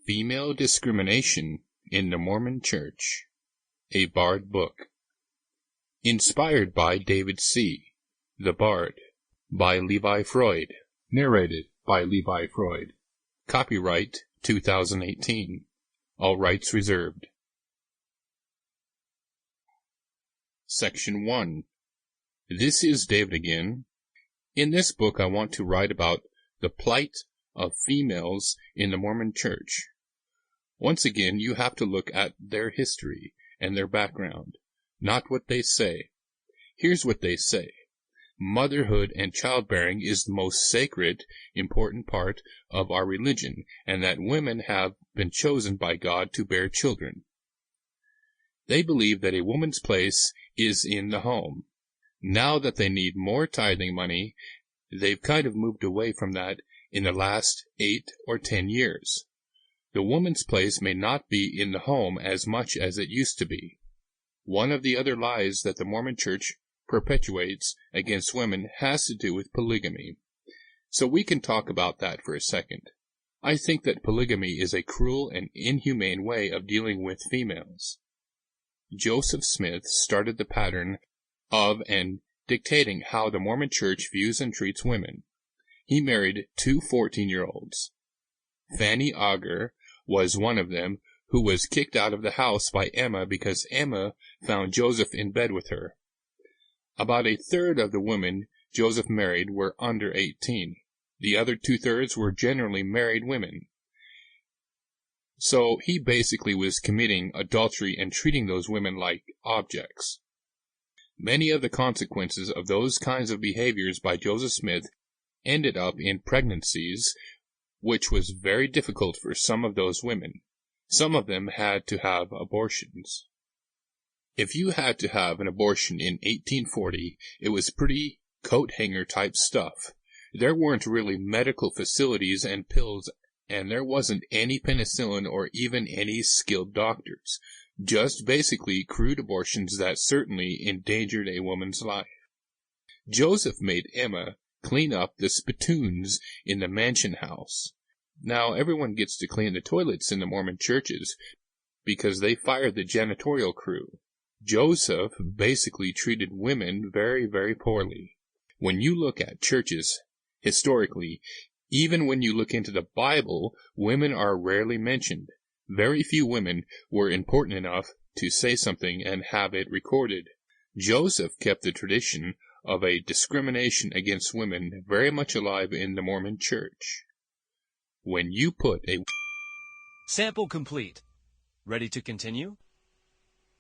Female Discrimination in the Mormon Church, a Bard Book. Inspired by David C. The Bard, by Levi Freud. Narrated by Levi Freud. Copyright 2018. All rights reserved. Section 1. This is David again. In this book I want to write about the plight of females in the Mormon Church. Once again, you have to look at their history and their background, not what they say. Here's what they say. Motherhood and childbearing is the most sacred, important part of our religion, and that women have been chosen by God to bear children. They believe that a woman's place is in the home. Now that they need more tithing money, they've kind of moved away from that in the last 8 or 10 years. The woman's place may not be in the home as much as it used to be. One of the other lies that the Mormon Church perpetuates against women has to do with polygamy. So we can talk about that for a second. I think that polygamy is a cruel and inhumane way of dealing with females. Joseph Smith started the pattern of and dictating how the Mormon Church views and treats women. He married 2 14-year-olds. Fanny Auger was one of them, who was kicked out of the house by Emma because Emma found Joseph in bed with her. About a third of the women Joseph married were under 18. The other 2/3 were generally married women. So he basically was committing adultery and treating those women like objects. Many of the consequences of those kinds of behaviors by Joseph Smith ended up in pregnancies, which was very difficult for some of those women. Some of them had to have abortions. If you had to have an abortion in 1840, it was pretty coat-hanger type stuff. There weren't really medical facilities and pills, and there wasn't any penicillin or even any skilled doctors. Just basically crude abortions that certainly endangered a woman's life. Joseph made Emma clean up the spittoons in the mansion house. Now everyone gets to clean the toilets in the Mormon churches because they fired the janitorial crew. Joseph basically treated women very, very poorly. When you look at churches historically, even when you look into the Bible, women are rarely mentioned. Very few women were important enough to say something and have it recorded. Joseph kept the tradition of a discrimination against women very much alive in the Mormon Church. When you put a... Sample complete. Ready to continue?